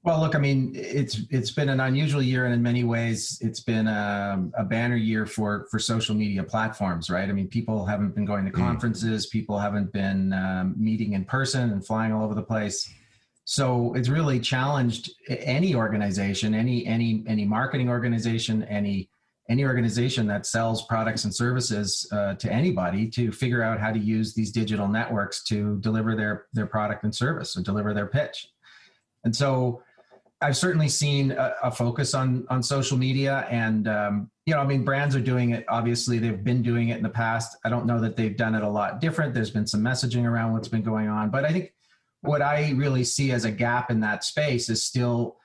Well, look, I mean, it's been an unusual year, and in many ways, it's been a banner year for social media platforms, right? I mean, people haven't been going to conferences, people haven't been meeting in person and flying all over the place. So it's really challenged any organization, any marketing organization, any organization that sells products and services to anybody to figure out how to use these digital networks to deliver their product and service or deliver their pitch. And so I've certainly seen a focus on social media, and I mean, brands are doing it. Obviously, they've been doing it in the past. I don't know that they've done it a lot different. There's been some messaging around what's been going on, but I think what I really see as a gap in that space is still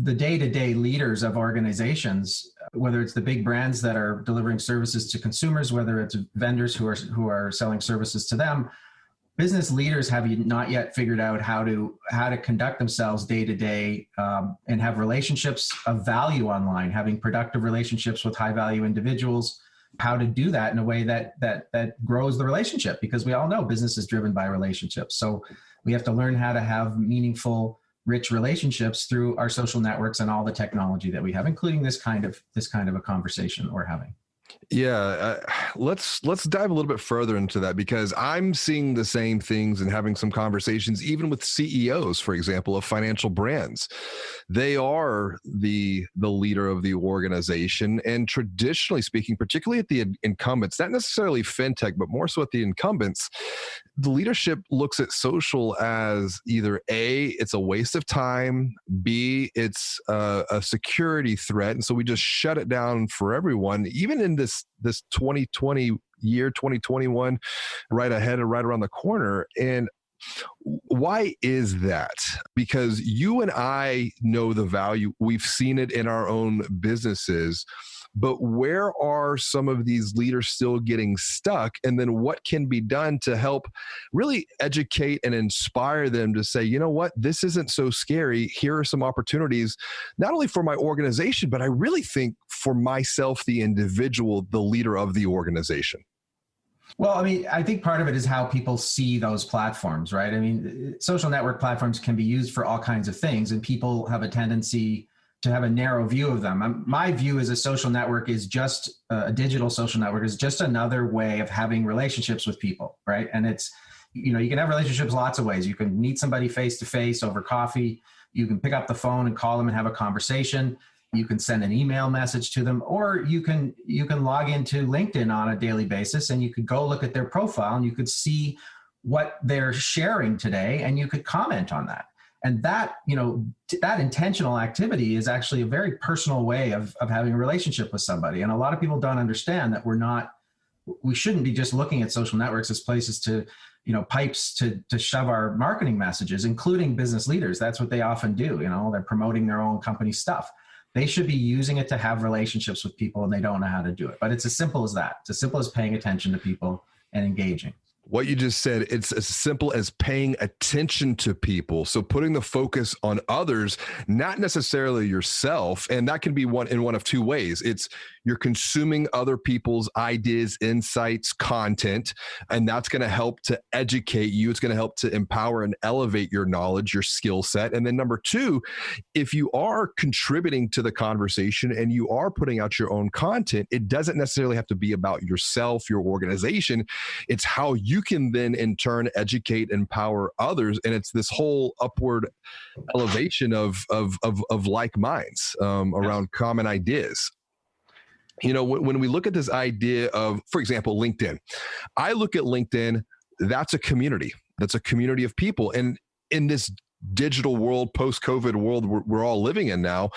the day-to-day leaders of organizations, whether it's the big brands that are delivering services to consumers, whether it's vendors who are selling services to them. Business leaders have not yet figured out how to conduct themselves day to day and have relationships of value online, having productive relationships with high value individuals, how to do that in a way that grows the relationship, because we all know business is driven by relationships. So we have to learn how to have meaningful, rich relationships through our social networks and all the technology that we have, including this kind of a conversation we're having. Yeah, let's dive a little bit further into that, because I'm seeing the same things and having some conversations, even with CEOs, for example, of financial brands. They are the leader of the organization, and traditionally speaking, particularly at the incumbents, not necessarily fintech, but more so at the incumbents, the leadership looks at social as either A, it's a waste of time, B, it's a security threat, and so we just shut it down for everyone, even in this 2020 year, 2021, right ahead and right around the corner. And why is that? Because you and I know the value. We've seen it in our own businesses. But where are some of these leaders still getting stuck? And then what can be done to help really educate and inspire them to say, you know what, this isn't so scary. Here are some opportunities, not only for my organization, but I really think for myself, the individual, the leader of the organization. Well, I mean, I think part of it is how people see those platforms, right? I mean, social network platforms can be used for all kinds of things, and people have a tendency to have a narrow view of them. My view is a social network is just a digital social network is just another way of having relationships with people, right? And it's, you can have relationships lots of ways. You can meet somebody face to face over coffee. You can pick up the phone and call them and have a conversation. You can send an email message to them, or you can log into LinkedIn on a daily basis, and you could go look at their profile and you could see what they're sharing today, and you could comment on that. And that, that intentional activity is actually a very personal way of having a relationship with somebody. And a lot of people don't understand that we shouldn't be just looking at social networks as places to, pipes to shove our marketing messages, including business leaders. That's what they often do. They're promoting their own company stuff. They should be using it to have relationships with people, and they don't know how to do it. But it's as simple as that. It's as simple as paying attention to people and engaging. What you just said, it's as simple as paying attention to people. So putting the focus on others, not necessarily yourself. And that can be one of two ways. It's you're consuming other people's ideas, insights, content, and that's going to help to educate you. It's going to help to empower and elevate your knowledge, your skill set. And then number two, if you are contributing to the conversation and you are putting out your own content, it doesn't necessarily have to be about yourself, your organization. It's how you can then in turn educate, empower others. And it's this whole upward elevation of like minds around common ideas. When we look at this idea of, for example, LinkedIn, I look at LinkedIn, that's a community. That's a community of people. And in this digital world, post-COVID world we're all living in now,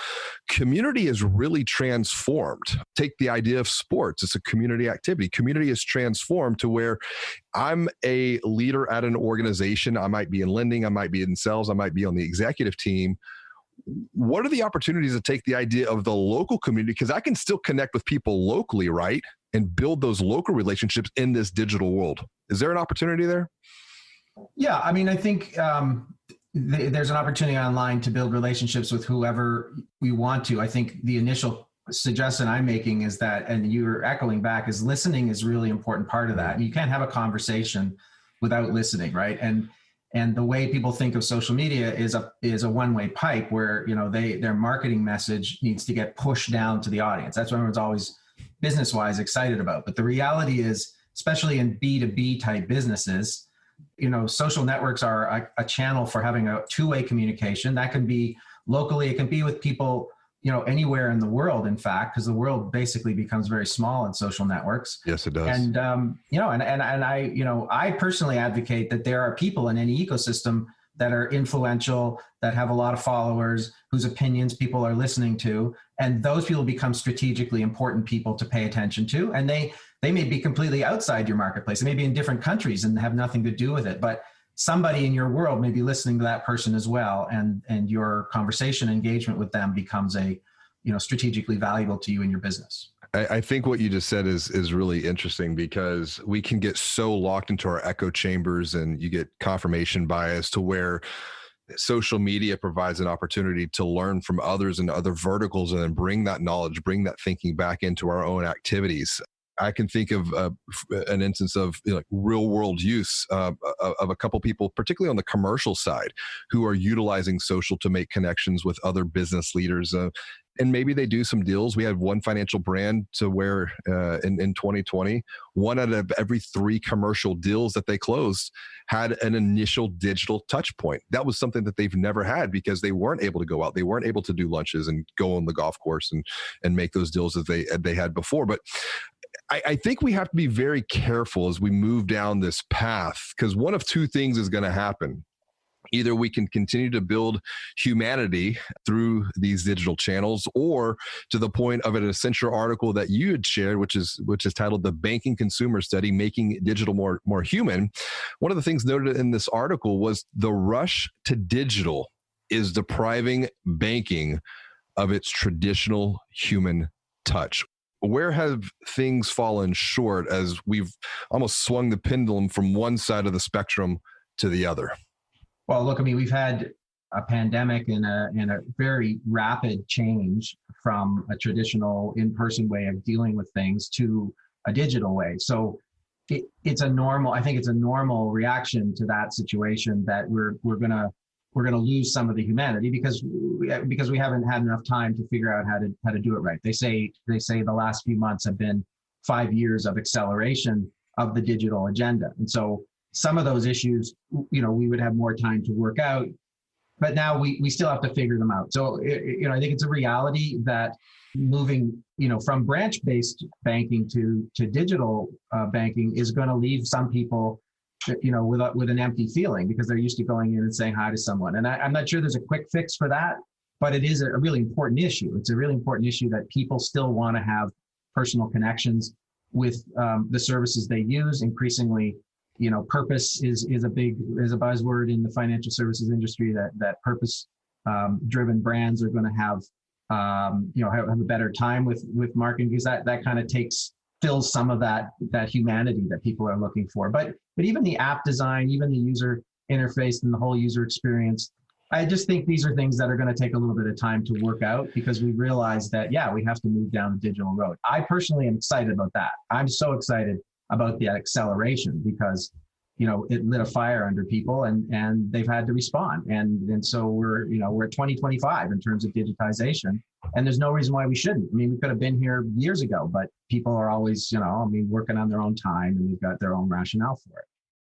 community is really transformed. Take the idea of sports. It's a community activity. Community is transformed to where I'm a leader at an organization. I might be in lending. I might be in sales. I might be on the executive team. What are the opportunities to take the idea of the local community? Because I can still connect with people locally, right? And build those local relationships in this digital world. Is there an opportunity there? Yeah, I mean, I think there's an opportunity online to build relationships with whoever we want to. I think the initial suggestion I'm making is that, and you're echoing back, is listening is really important part of that. You can't have a conversation without listening, right? And And the way people think of social media is a one-way pipe where, their marketing message needs to get pushed down to the audience. That's what everyone's always business-wise excited about. But the reality is, especially in B2B type businesses, social networks are a channel for having a two-way communication. That can be locally, it can be with people, anywhere in the world, in fact, because the world basically becomes very small in social networks. Yes, it does. And, I personally advocate that there are people in any ecosystem that are influential, that have a lot of followers, whose opinions people are listening to. And those people become strategically important people to pay attention to. And they may be completely outside your marketplace. They may be in different countries and have nothing to do with it. But somebody in your world may be listening to that person as well. And your conversation engagement with them becomes strategically valuable to you in your business. I think what you just said is really interesting, because we can get so locked into our echo chambers, and you get confirmation bias to where social media provides an opportunity to learn from others and other verticals, and then bring that knowledge, bring that thinking back into our own activities. I can think of an instance of real world use of a couple people, particularly on the commercial side, who are utilizing social to make connections with other business leaders. And maybe they do some deals. We had one financial brand to where in 2020, 1 out of every 3 commercial deals that they closed had an initial digital touch point. That was something that they've never had, because they weren't able to go out. They weren't able to do lunches and go on the golf course and make those deals that they had before. But I think we have to be very careful as we move down this path, because one of 2 things is going to happen. Either we can continue to build humanity through these digital channels, or to the point of an Accenture article that you had shared, which is titled "The Banking Consumer Study: Making Digital More Human." One of the things noted in this article was the rush to digital is depriving banking of its traditional human touch. Where have things fallen short as we've almost swung the pendulum from one side of the spectrum to the other? Well, look, we've had a pandemic and a very rapid change from a traditional in-person way of dealing with things to a digital way. So I think it's a normal reaction to that situation, that we're gonna lose some of the humanity because we haven't had enough time to figure out how to do it right. They say the last few months have been 5 years of acceleration of the digital agenda. And so some of those issues, we would have more time to work out, but now we still have to figure them out. So, I think it's a reality that moving, from branch-based banking to digital banking is going to leave some people, with an empty feeling, because they're used to going in and saying hi to someone. And I'm not sure there's a quick fix for that, but it is a really important issue. It's a really important issue that people still want to have personal connections with the services they use. Increasingly, purpose is a buzzword in the financial services industry, that purpose driven brands are going to have a better time with marketing, because that kind of fills some of that humanity that people are looking for. But even the app design, even the user interface and the whole user experience, I just think these are things that are going to take a little bit of time to work out, because we realize that, we have to move down the digital road. I personally am excited about that. I'm so excited about the acceleration, because it lit a fire under people, and they've had to respond. And so we're at 2025 in terms of digitization, and there's no reason why we shouldn't. We could have been here years ago, but people are always, working on their own time, and they've got their own rationale for it.